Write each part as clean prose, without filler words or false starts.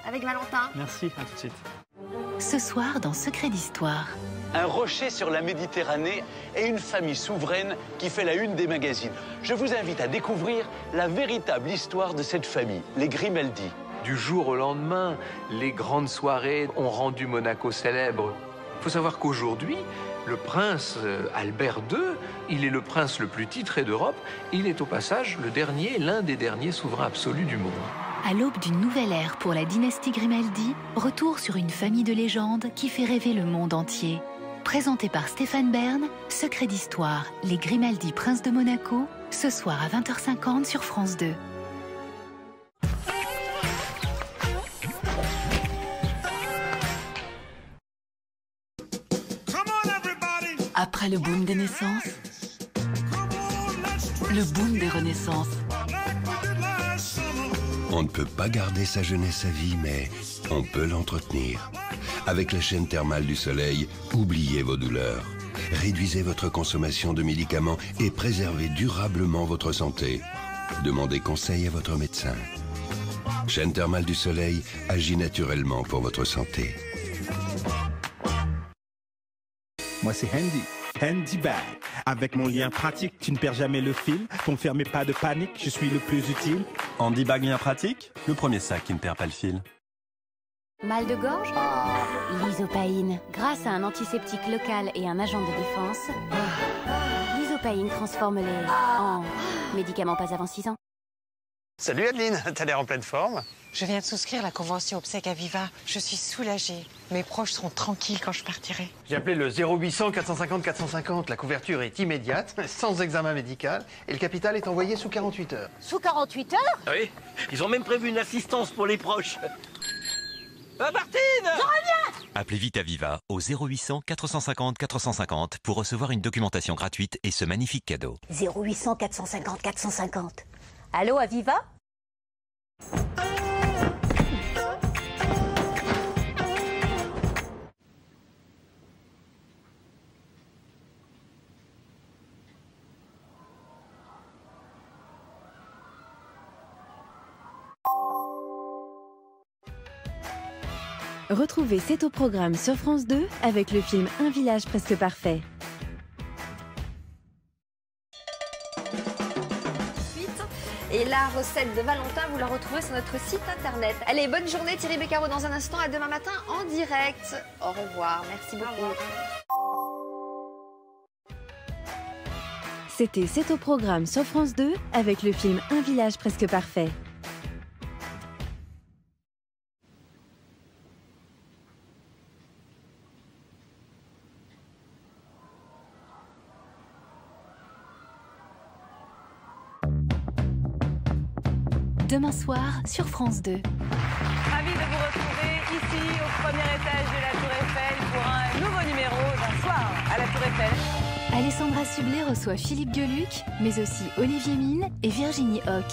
avec Valentin. Merci, à tout de suite. Ce soir dans Secret d'Histoire. Un rocher sur la Méditerranée et une famille souveraine qui fait la une des magazines. Je vous invite à découvrir la véritable histoire de cette famille, les Grimaldi. Du jour au lendemain, les grandes soirées ont rendu Monaco célèbre. Il faut savoir qu'aujourd'hui, le prince Albert II, il est le prince le plus titré d'Europe. Il est au passage l'un des derniers souverains absolus du monde. À l'aube d'une nouvelle ère pour la dynastie Grimaldi, retour sur une famille de légende qui fait rêver le monde entier. Présenté par Stéphane Bern, Secret d'Histoire, les Grimaldi princes de Monaco, ce soir à 20h50 sur France 2. Après le boom des naissances, le boom des renaissances. On ne peut pas garder sa jeunesse à vie, mais on peut l'entretenir. Avec la chaîne thermale du soleil, oubliez vos douleurs. Réduisez votre consommation de médicaments et préservez durablement votre santé. Demandez conseil à votre médecin. Chaîne thermale du soleil agit naturellement pour votre santé. Moi, c'est Handy. Handy Bag. Avec mon lien pratique, tu ne perds jamais le fil. Confirmez pas de panique, je suis le plus utile. Handy Bag lien pratique, le premier sac qui ne perd pas le fil. Mal de gorge? L'Isopaïne. Grâce à un antiseptique local et un agent de défense, l'Isopaïne transforme les en médicaments pas avant 6 ans. Salut Adeline, t'as l'air en pleine forme. Je viens de souscrire la convention obsèques Aviva. Je suis soulagée. Mes proches seront tranquilles quand je partirai. J'ai appelé le 0800 450 450. La couverture est immédiate, sans examen médical, et le capital est envoyé sous 48 heures. Sous 48 heures? Oui, ils ont même prévu une assistance pour les proches. Martine! Je reviens! Appelez vite Aviva au 0800 450 450 pour recevoir une documentation gratuite et ce magnifique cadeau. 0800 450 450. Allô, Aviva? Retrouvez C'est au programme sur France 2 avec le film Un village presque parfait. Et la recette de Valentin, vous la retrouvez sur notre site internet. Allez, bonne journée Thierry Beccaro dans un instant, à demain matin en direct. Au revoir, merci beaucoup. C'était C'est au programme sur France 2 avec le film Un village presque parfait. Demain soir sur France 2. Ravi de vous retrouver ici au premier étage de la Tour Eiffel pour un nouveau numéro d'un soir à la Tour Eiffel. Alessandra Sublet reçoit Philippe Gueluc, mais aussi Olivier Mine et Virginie Hoc.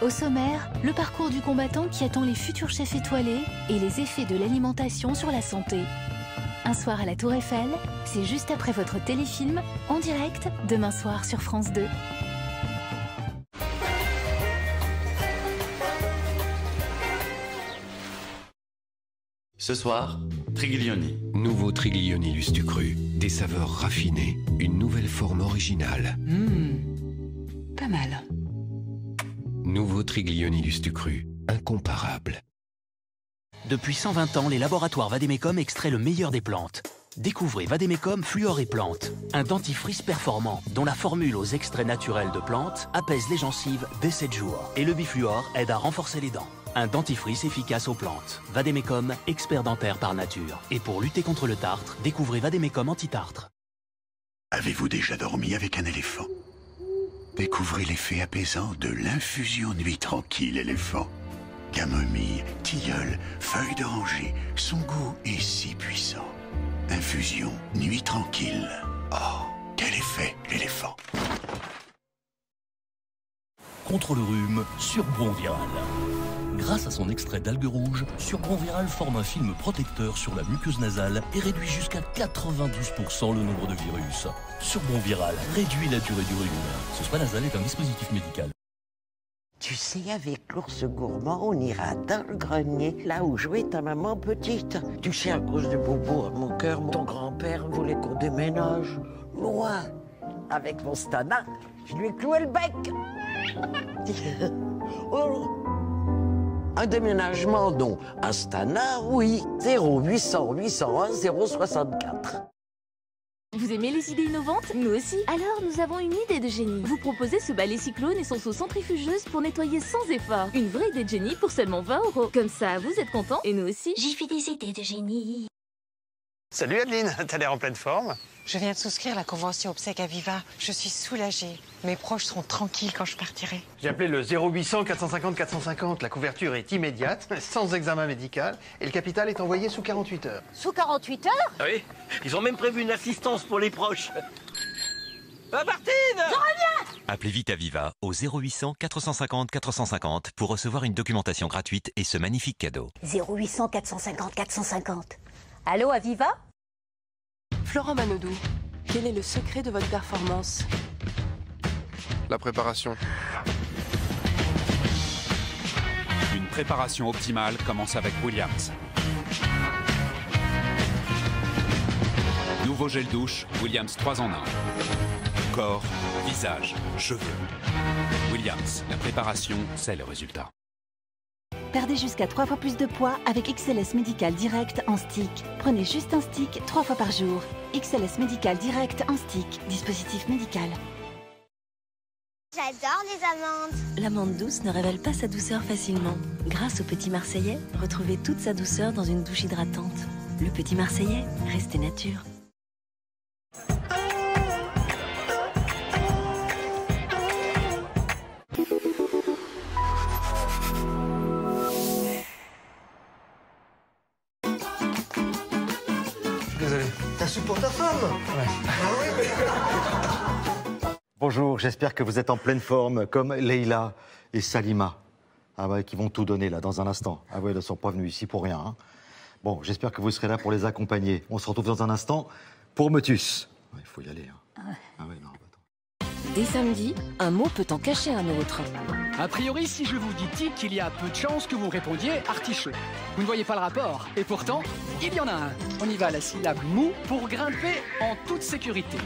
Au sommaire, le parcours du combattant qui attend les futurs chefs étoilés et les effets de l'alimentation sur la santé. Un soir à la Tour Eiffel, c'est juste après votre téléfilm, en direct, demain soir sur France 2. Ce soir, Triglioni. Nouveau Triglioni Lustucru. Des saveurs raffinées, une nouvelle forme originale. Pas mal. Nouveau Triglioni Lustucru. Incomparable. Depuis 120 ans, les laboratoires Vademecum extraient le meilleur des plantes. Découvrez Vademecum Fluor et Plantes, un dentifrice performant dont la formule aux extraits naturels de plantes apaise les gencives dès 7 jours. Et le bifluor aide à renforcer les dents. Un dentifrice efficace aux plantes. Vademecum, expert dentaire par nature. Et pour lutter contre le tartre, découvrez Vademecum anti-tartre. Avez-vous déjà dormi avec un éléphant? Découvrez l'effet apaisant de l'infusion Nuit Tranquille éléphant. Camomille, tilleul, feuilles d'oranger, son goût est si puissant. Infusion Nuit Tranquille. Oh, quel effet l'éléphant! Contre le rhume, Surbron Viral. Grâce à son extrait d'algues rouges, Surbron Viral forme un film protecteur sur la muqueuse nasale et réduit jusqu'à 92% le nombre de virus. Surbron Viral réduit la durée du rhume. Ce soin nasal est un dispositif médical. Tu sais, avec l'ours gourmand, on ira dans le grenier, là où jouait ta maman petite. Tu sais, à cause de Bobo, à mon cœur, ton grand-père voulait qu'on déménage loin. Avec mon Stana, je lui ai cloué le bec. Oh. Un déménagement, non. Un Stana, oui. 0800 801 064. Vous aimez les idées innovantes? Nous aussi. Alors, nous avons une idée de génie. Vous proposez ce balai cyclone et son seau centrifugeuse pour nettoyer sans effort. Une vraie idée de génie pour seulement 20 €. Comme ça, vous êtes contents et nous aussi. J'ai fait des idées de génie. Salut Adeline, t'as l'air en pleine forme. Je viens de souscrire la convention obsèques Aviva. Je suis soulagée. Mes proches seront tranquilles quand je partirai. J'ai appelé le 0800 450 450. La couverture est immédiate, sans examen médical, et le capital est envoyé sous 48 heures. Sous 48 heures? Oui, ils ont même prévu une assistance pour les proches. Martine! Je reviens! Appelez vite Aviva au 0800 450 450 pour recevoir une documentation gratuite et ce magnifique cadeau. 0800 450 450. Allô, Aviva? Florent Manodou, quel est le secret de votre performance? La préparation. Une préparation optimale commence avec Williams. Nouveau gel douche, Williams 3 en 1. Corps, visage, cheveux. Williams, la préparation, c'est le résultat. Perdez jusqu'à 3 fois plus de poids avec XLS Médical Direct en stick. Prenez juste un stick 3 fois par jour. XLS Médical Direct en stick. Dispositif médical. J'adore les amandes. L'amande douce ne révèle pas sa douceur facilement. Grâce au Petit Marseillais, retrouvez toute sa douceur dans une douche hydratante. Le Petit Marseillais, restez nature. Désolé. T'as su pour ta femme? Ouais. Ah oui. Bonjour, j'espère que vous êtes en pleine forme, comme Leïla et Salima. Ah ouais, qui vont tout donner là, dans un instant. Ah ouais, elles ne sont pas venues ici pour rien. Hein. Bon, j'espère que vous serez là pour les accompagner. On se retrouve dans un instant pour Motus. Il faut y aller. Hein. Ah ouais, non. Dès samedi, un mot peut en cacher un autre. A priori, si je vous dis tic, il y a peu de chances que vous répondiez artichaut. Vous ne voyez pas le rapport. Et pourtant, il y en a un. On y va à la syllabe mou pour grimper en toute sécurité.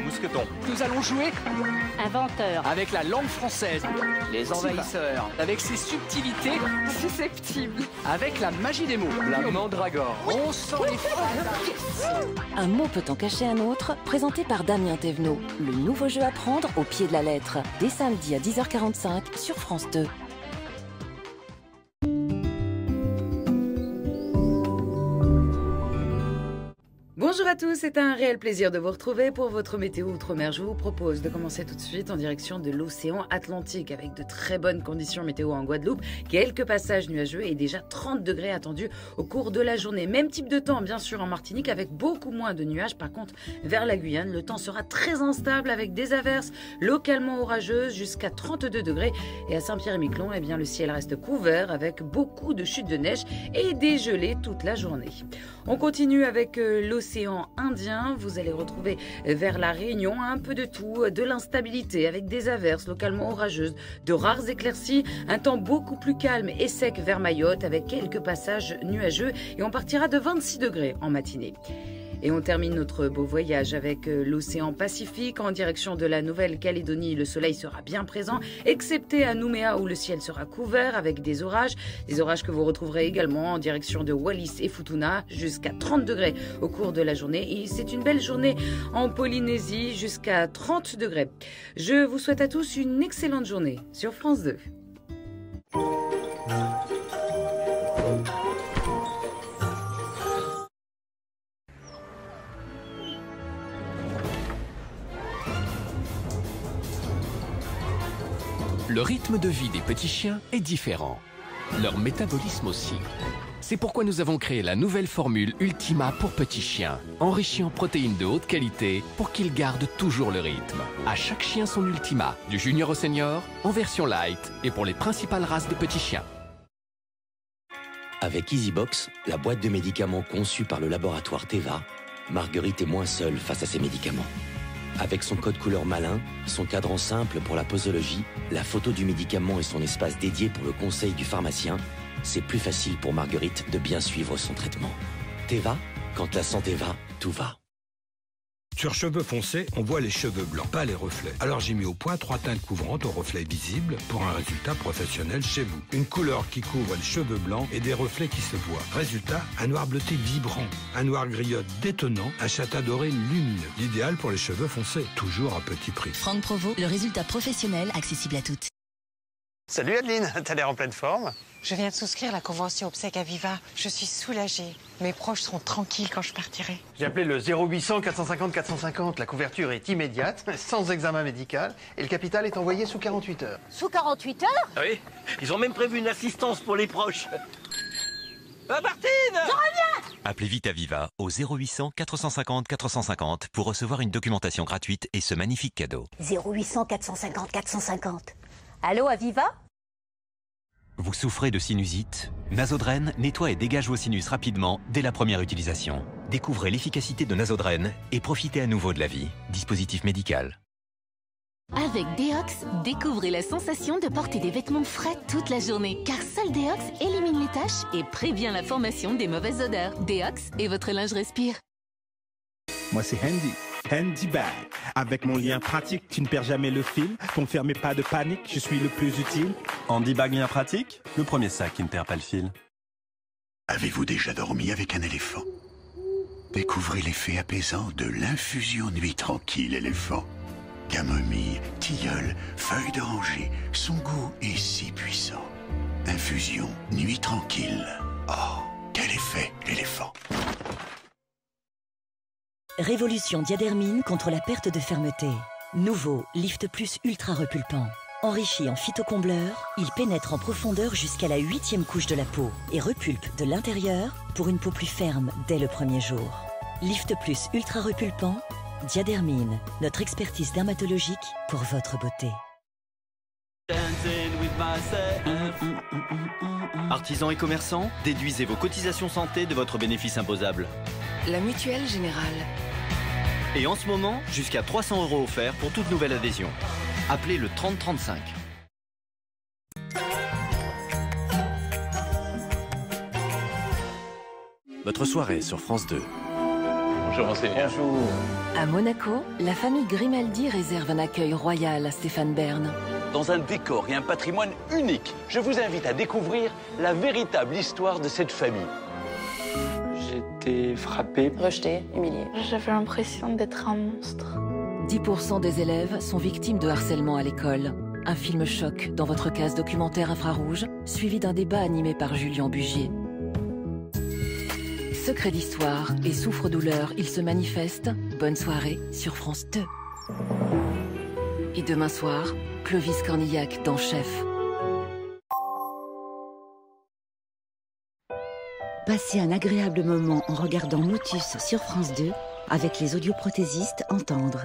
Mousqueton. Nous allons jouer Inventeur. avec la langue française. Les envahisseurs. Avec ses subtilités. Susceptible. Avec la magie des mots. La mandragore. On sent les Un mot peut en cacher un autre, présenté par Damien Thévenot. Le nouveau jeu à prendre au pied de la lettre. Dès samedi à 10h45 sur France 2. Bonjour à tous, c'est un réel plaisir de vous retrouver pour votre météo outre-mer. Je vous propose de commencer tout de suite en direction de l'océan Atlantique avec de très bonnes conditions météo en Guadeloupe, quelques passages nuageux et déjà 30 degrés attendus au cours de la journée. Même type de temps bien sûr en Martinique avec beaucoup moins de nuages. Par contre, vers la Guyane, le temps sera très instable avec des averses localement orageuses jusqu'à 32 degrés. Et à Saint-Pierre-et-Miquelon, eh bien, le ciel reste couvert avec beaucoup de chutes de neige et des gelées toute la journée. On continue avec l'océan Indien. Vous allez retrouver vers la Réunion un peu de tout, de l'instabilité avec des averses localement orageuses, de rares éclaircies, un temps beaucoup plus calme et sec vers Mayotte avec quelques passages nuageux et on partira de 26 degrés en matinée. Et on termine notre beau voyage avec l'océan Pacifique en direction de la Nouvelle-Calédonie. Le soleil sera bien présent, excepté à Nouméa où le ciel sera couvert avec des orages que vous retrouverez également en direction de Wallis et Futuna jusqu'à 30 degrés au cours de la journée. Et c'est une belle journée en Polynésie jusqu'à 30 degrés. Je vous souhaite à tous une excellente journée sur France 2. Le rythme de vie des petits chiens est différent. Leur métabolisme aussi. C'est pourquoi nous avons créé la nouvelle formule Ultima pour petits chiens, enrichie en protéines de haute qualité pour qu'ils gardent toujours le rythme. À chaque chien son Ultima, du junior au senior, en version light et pour les principales races de petits chiens. Avec EasyBox, la boîte de médicaments conçue par le laboratoire Teva, Marguerite est moins seule face à ses médicaments. Avec son code couleur malin, son cadran simple pour la posologie, la photo du médicament et son espace dédié pour le conseil du pharmacien, c'est plus facile pour Marguerite de bien suivre son traitement. Teva, quand la santé va, tout va. Sur cheveux foncés, on voit les cheveux blancs, pas les reflets. Alors j'ai mis au point 3 teintes couvrantes aux reflets visibles pour un résultat professionnel chez vous. Une couleur qui couvre les cheveux blancs et des reflets qui se voient. Résultat, un noir bleuté vibrant, un noir griotte détonnant, un châtain doré lumineux. L'idéal pour les cheveux foncés, toujours à petit prix. Franck Provo, le résultat professionnel accessible à toutes. Salut Adeline, t'as l'air en pleine forme. Je viens de souscrire la convention obsèques Aviva. Je suis soulagée. Mes proches seront tranquilles quand je partirai. J'ai appelé le 0800 450 450. La couverture est immédiate, sans examen médical, et le capital est envoyé sous 48 heures. Sous 48 heures? Oui, ils ont même prévu une assistance pour les proches. Martine! Je reviens! Appelez vite Aviva au 0800 450 450 pour recevoir une documentation gratuite et ce magnifique cadeau. 0800 450 450. Allô, Aviva? Vous souffrez de sinusite? Nasodren nettoie et dégage vos sinus rapidement dès la première utilisation. Découvrez l'efficacité de Nasodren et profitez à nouveau de la vie. Dispositif médical. Avec Deox, découvrez la sensation de porter des vêtements frais toute la journée. Car seul Deox élimine les taches et prévient la formation des mauvaises odeurs. Deox et votre linge respire. Moi c'est Handy. Handy Bag. Avec mon lien pratique, tu ne perds jamais le fil. Confirmez pas de panique, je suis le plus utile. Handy Bag lien pratique, le premier sac qui ne perd pas le fil. Avez-vous déjà dormi avec un éléphant? Découvrez l'effet apaisant de l'infusion Nuit Tranquille éléphant. Camomille, tilleul, feuilles d'oranger, son goût est si puissant. Infusion Nuit Tranquille. Oh, quel effet l'éléphant! Révolution Diadermine contre la perte de fermeté. Nouveau Lift Plus Ultra Repulpant. Enrichi en phytocombleur, il pénètre en profondeur jusqu'à la 8e couche de la peau et repulpe de l'intérieur pour une peau plus ferme dès le premier jour. Lift Plus Ultra Repulpant, Diadermine, notre expertise dermatologique pour votre beauté. Artisans et commerçants, déduisez vos cotisations santé de votre bénéfice imposable. La Mutuelle Générale. Et en ce moment, jusqu'à 300 € offerts pour toute nouvelle adhésion. Appelez le 3035. Votre soirée sur France 2. Bonjour monseigneur. Bonjour. À Monaco, la famille Grimaldi réserve un accueil royal à Stéphane Bern. Dans un décor et un patrimoine unique, je vous invite à découvrir la véritable histoire de cette famille. J'étais frappé, Rejeté, humilié. J'avais l'impression d'être un monstre. 10% des élèves sont victimes de harcèlement à l'école. Un film choc dans votre case documentaire infrarouge, suivi d'un débat animé par Julien Bugier. Secret d'histoire et souffre-douleur, il se manifeste. Bonne soirée sur France 2. Et demain soir, Clovis Cornillac dans Chef. Passez un agréable moment en regardant Motus sur France 2 avec les audioprothésistes Entendre.